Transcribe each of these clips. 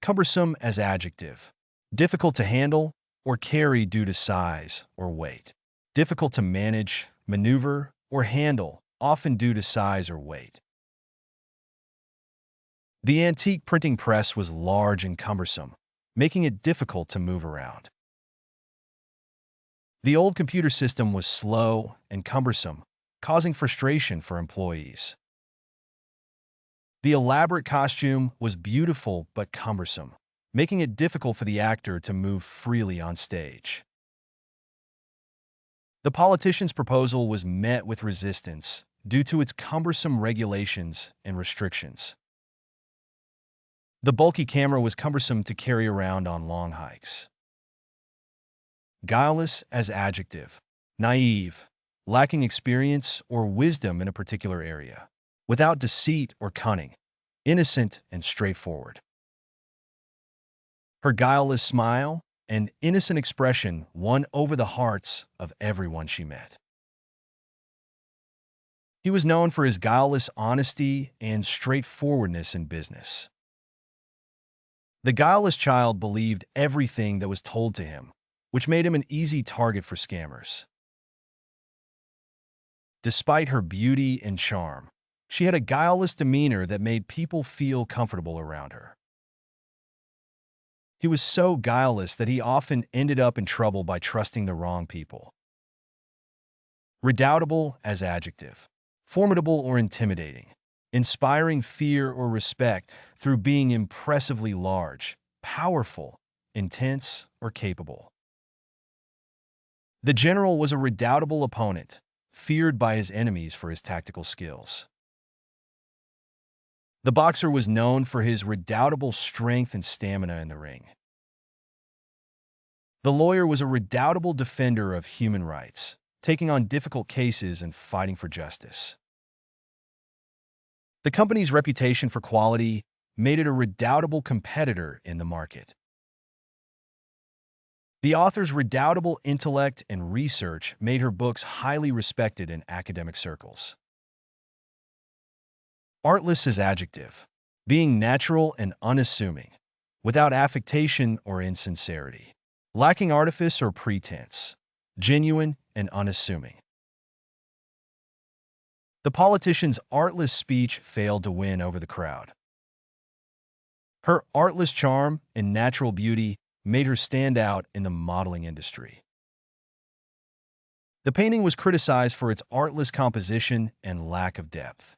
Cumbersome as adjective. Difficult to handle or carry due to size or weight. Difficult to manage, maneuver, or handle, often due to size or weight. The antique printing press was large and cumbersome, making it difficult to move around. The old computer system was slow and cumbersome, causing frustration for employees. The elaborate costume was beautiful but cumbersome, making it difficult for the actor to move freely on stage. The politician's proposal was met with resistance due to its cumbersome regulations and restrictions. The bulky camera was cumbersome to carry around on long hikes. Guileless as adjective. Naive, lacking experience or wisdom in a particular area, without deceit or cunning, innocent and straightforward. Her guileless smile and innocent expression won over the hearts of everyone she met. He was known for his guileless honesty and straightforwardness in business. The guileless child believed everything that was told to him, which made him an easy target for scammers. Despite her beauty and charm, she had a guileless demeanor that made people feel comfortable around her. He was so guileless that he often ended up in trouble by trusting the wrong people. Redoubtable as adjective. Formidable or intimidating. Inspiring fear or respect through being impressively large, powerful, intense, or capable. The general was a redoubtable opponent, feared by his enemies for his tactical skills. The boxer was known for his redoubtable strength and stamina in the ring. The lawyer was a redoubtable defender of human rights, taking on difficult cases and fighting for justice. The company's reputation for quality made it a redoubtable competitor in the market. The author's redoubtable intellect and research made her books highly respected in academic circles. Artless as adjective. Being natural and unassuming, without affectation or insincerity. Lacking artifice or pretense. Genuine and unassuming. The politician's artless speech failed to win over the crowd. Her artless charm and natural beauty made her stand out in the modeling industry. The painting was criticized for its artless composition and lack of depth.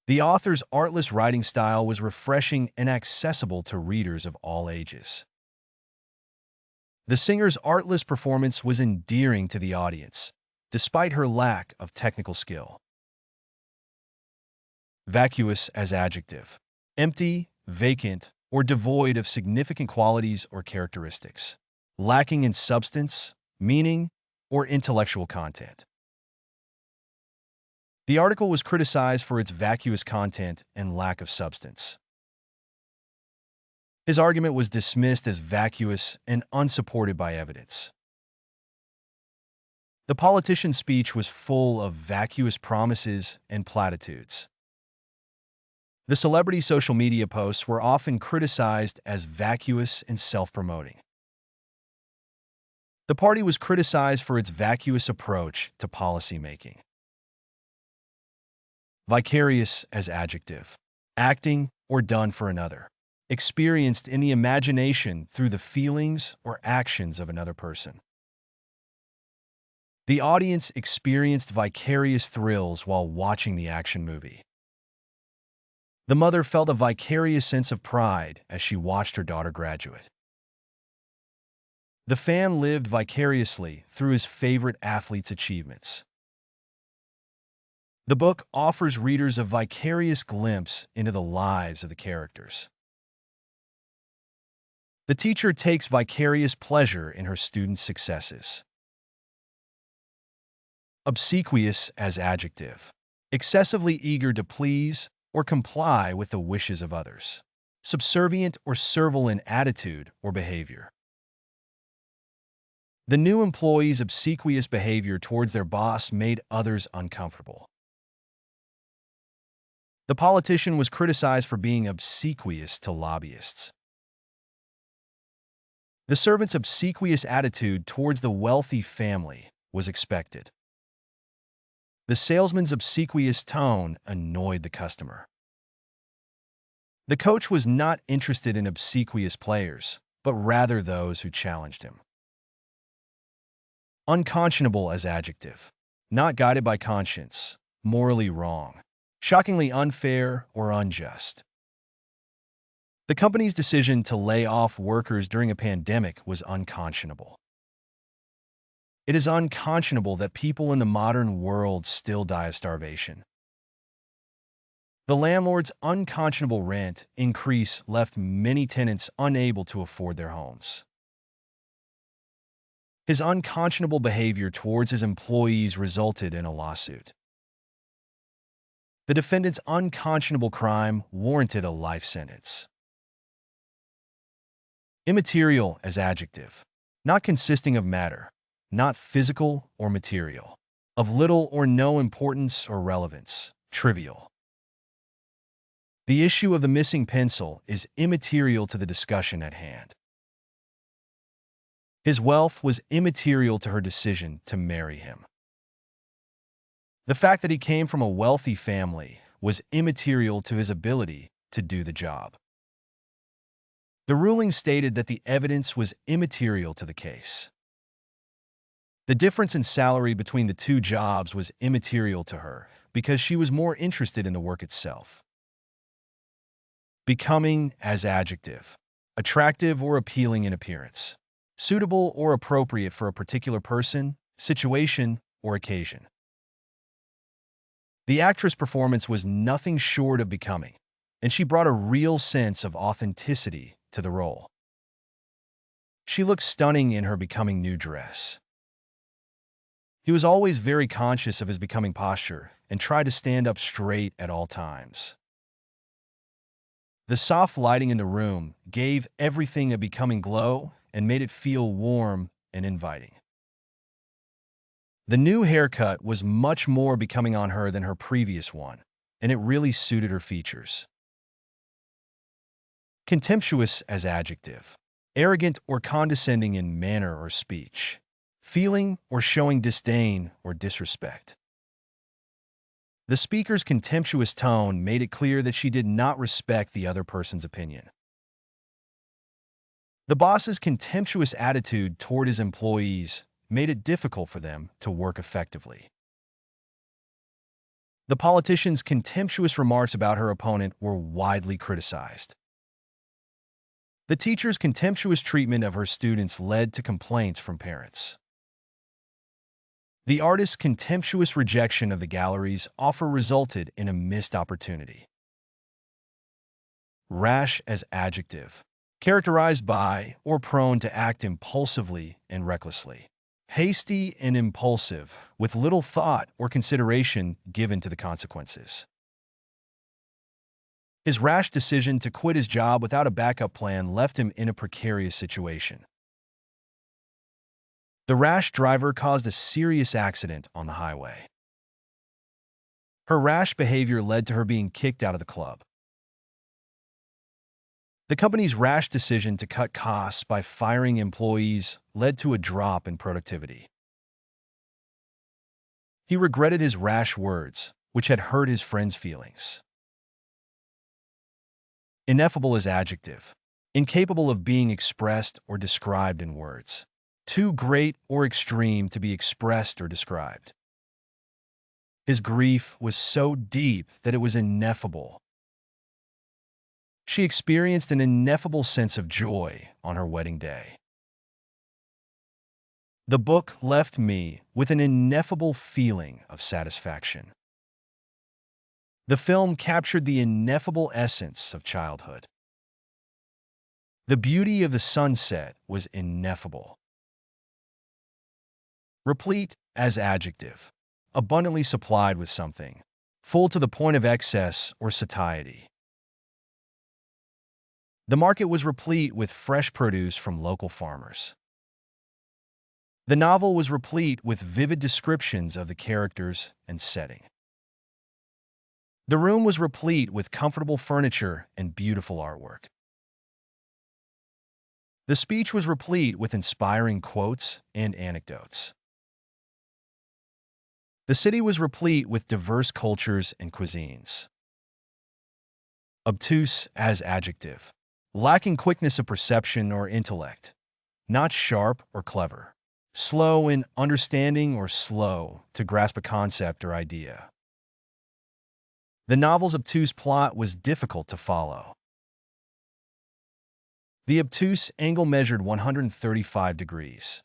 The author's artless writing style was refreshing and accessible to readers of all ages. The singer's artless performance was endearing to the audience, despite her lack of technical skill. Vacuous as adjective. Empty, vacant, or devoid of significant qualities or characteristics. Lacking in substance, meaning, or intellectual content. The article was criticized for its vacuous content and lack of substance. His argument was dismissed as vacuous and unsupported by evidence. The politician's speech was full of vacuous promises and platitudes. The celebrity's social media posts were often criticized as vacuous and self-promoting. The party was criticized for its vacuous approach to policymaking. Vicarious as adjective. Acting or done for another. Experienced in the imagination through the feelings or actions of another person. The audience experienced vicarious thrills while watching the action movie. The mother felt a vicarious sense of pride as she watched her daughter graduate. The fan lived vicariously through his favorite athlete's achievements. The book offers readers a vicarious glimpse into the lives of the characters. The teacher takes vicarious pleasure in her students' successes. Obsequious as adjective. Excessively eager to please or comply with the wishes of others. Subservient or servile in attitude or behavior. The new employee's obsequious behavior towards their boss made others uncomfortable. The politician was criticized for being obsequious to lobbyists. The servant's obsequious attitude towards the wealthy family was expected. The salesman's obsequious tone annoyed the customer. The coach was not interested in obsequious players, but rather those who challenged him. Unconscionable as adjective. Not guided by conscience, morally wrong, shockingly unfair or unjust. The company's decision to lay off workers during a pandemic was unconscionable. It is unconscionable that people in the modern world still die of starvation. The landlord's unconscionable rent increase left many tenants unable to afford their homes. His unconscionable behavior towards his employees resulted in a lawsuit. The defendant's unconscionable crime warranted a life sentence. Immaterial as adjective. Not consisting of matter, not physical or material. Of little or no importance or relevance, trivial. The issue of the missing pencil is immaterial to the discussion at hand. His wealth was immaterial to her decision to marry him. The fact that he came from a wealthy family was immaterial to his ability to do the job. The ruling stated that the evidence was immaterial to the case. The difference in salary between the two jobs was immaterial to her because she was more interested in the work itself. Becoming as adjective. Attractive or appealing in appearance. Suitable or appropriate for a particular person, situation, or occasion. The actress' performance was nothing short of becoming, and she brought a real sense of authenticity to the role. She looked stunning in her becoming new dress. He was always very conscious of his becoming posture and tried to stand up straight at all times. The soft lighting in the room gave everything a becoming glow and made it feel warm and inviting. The new haircut was much more becoming on her than her previous one, and it really suited her features. Contemptuous as adjective. Arrogant or condescending in manner or speech. Feeling or showing disdain or disrespect. The speaker's contemptuous tone made it clear that she did not respect the other person's opinion. The boss's contemptuous attitude toward his employees made it difficult for them to work effectively. The politician's contemptuous remarks about her opponent were widely criticized. The teacher's contemptuous treatment of her students led to complaints from parents. The artist's contemptuous rejection of the gallery's offer resulted in a missed opportunity. Rash as adjective. Characterized by or prone to act impulsively and recklessly. Hasty and impulsive, with little thought or consideration given to the consequences. His rash decision to quit his job without a backup plan left him in a precarious situation. The rash driver caused a serious accident on the highway. Her rash behavior led to her being kicked out of the club. The company's rash decision to cut costs by firing employees led to a drop in productivity. He regretted his rash words, which had hurt his friend's feelings. Ineffable as adjective. Incapable of being expressed or described in words. Too great or extreme to be expressed or described. His grief was so deep that it was ineffable. She experienced an ineffable sense of joy on her wedding day. The book left me with an ineffable feeling of satisfaction. The film captured the ineffable essence of childhood. The beauty of the sunset was ineffable. Replete as adjective. Abundantly supplied with something. Full to the point of excess or satiety. The market was replete with fresh produce from local farmers. The novel was replete with vivid descriptions of the characters and setting. The room was replete with comfortable furniture and beautiful artwork. The speech was replete with inspiring quotes and anecdotes. The city was replete with diverse cultures and cuisines. Obtuse as adjective. Lacking quickness of perception or intellect. Not sharp or clever. Slow in understanding or slow to grasp a concept or idea. The novel's obtuse plot was difficult to follow. The obtuse angle measured 135 degrees.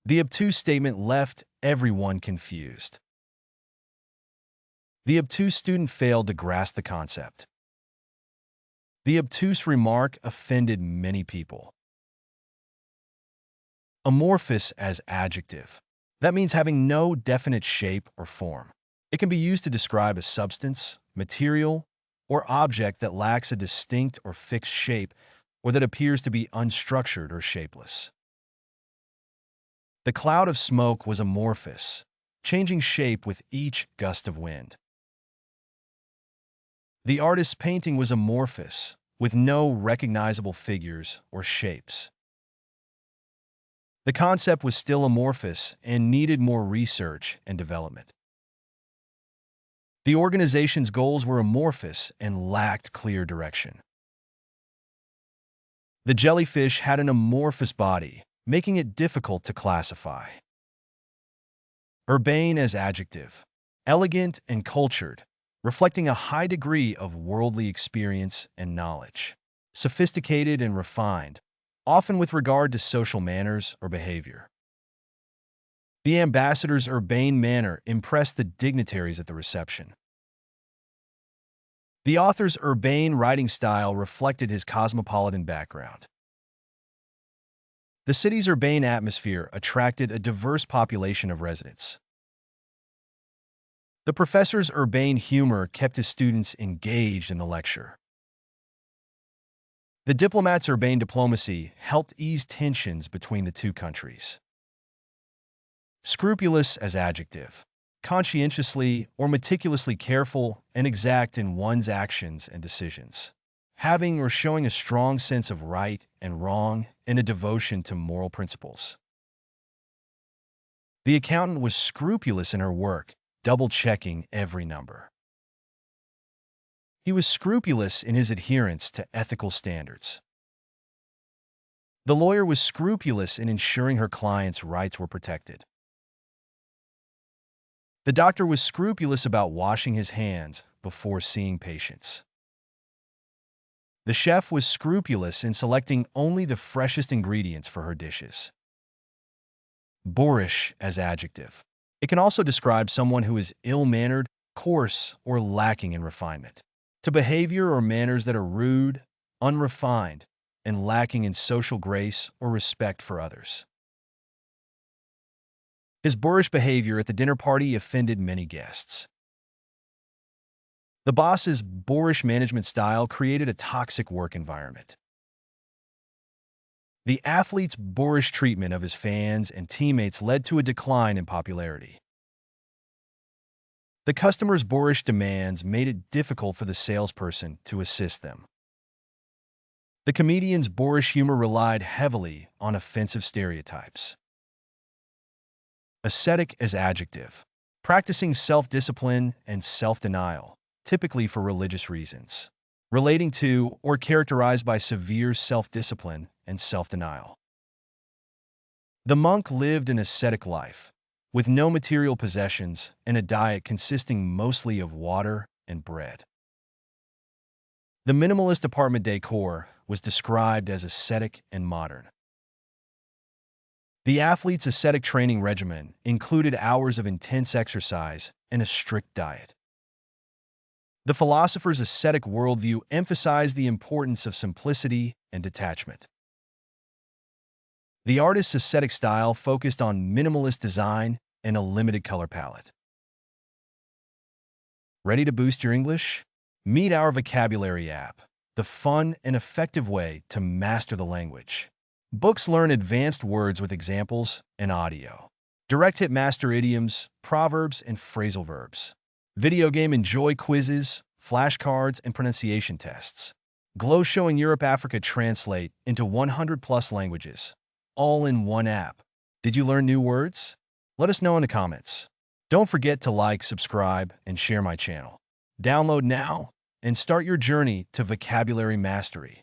The obtuse statement left everyone confused. The obtuse student failed to grasp the concept. The obtuse remark offended many people. Amorphous as adjective. That means having no definite shape or form. It can be used to describe a substance, material, or object that lacks a distinct or fixed shape or that appears to be unstructured or shapeless. The cloud of smoke was amorphous, changing shape with each gust of wind. The artist's painting was amorphous, with no recognizable figures or shapes. The concept was still amorphous and needed more research and development. The organization's goals were amorphous and lacked clear direction. The jellyfish had an amorphous body, making it difficult to classify. Urbane as adjective. Elegant and cultured, reflecting a high degree of worldly experience and knowledge. Sophisticated and refined, often with regard to social manners or behavior. The ambassador's urbane manner impressed the dignitaries at the reception. The author's urbane writing style reflected his cosmopolitan background. The city's urbane atmosphere attracted a diverse population of residents. The professor's urbane humor kept his students engaged in the lecture. The diplomat's urbane diplomacy helped ease tensions between the two countries. Scrupulous as adjective. Conscientiously or meticulously careful and exact in one's actions and decisions. Having or showing a strong sense of right and wrong and a devotion to moral principles. The accountant was scrupulous in her work, double-checking every number. He was scrupulous in his adherence to ethical standards. The lawyer was scrupulous in ensuring her client's rights were protected. The doctor was scrupulous about washing his hands before seeing patients. The chef was scrupulous in selecting only the freshest ingredients for her dishes. Boorish as adjective. It can also describe someone who is ill-mannered, coarse, or lacking in refinement. To behavior or manners that are rude, unrefined, and lacking in social grace or respect for others. His boorish behavior at the dinner party offended many guests. The boss's boorish management style created a toxic work environment. The athlete's boorish treatment of his fans and teammates led to a decline in popularity. The customer's boorish demands made it difficult for the salesperson to assist them. The comedian's boorish humor relied heavily on offensive stereotypes. Ascetic as adjective. Practicing self-discipline and self-denial, typically for religious reasons. Relating to or characterized by severe self-discipline and self-denial. The monk lived an ascetic life, with no material possessions and a diet consisting mostly of water and bread. The minimalist apartment decor was described as ascetic and modern. The athlete's ascetic training regimen included hours of intense exercise and a strict diet. The philosopher's ascetic worldview emphasized the importance of simplicity and detachment. The artist's ascetic style focused on minimalist design and a limited color palette. Ready to boost your English? Meet our vocabulary app, the fun and effective way to master the language. Books learn advanced words with examples and audio. Direct hit master idioms, proverbs, and phrasal verbs. Video game enjoy quizzes, flashcards, and pronunciation tests. Glow showing Europe Africa translate into 100+ languages, all in one app. Did you learn new words? Let us know in the comments. Don't forget to like, subscribe, and share my channel. Download now and start your journey to vocabulary mastery.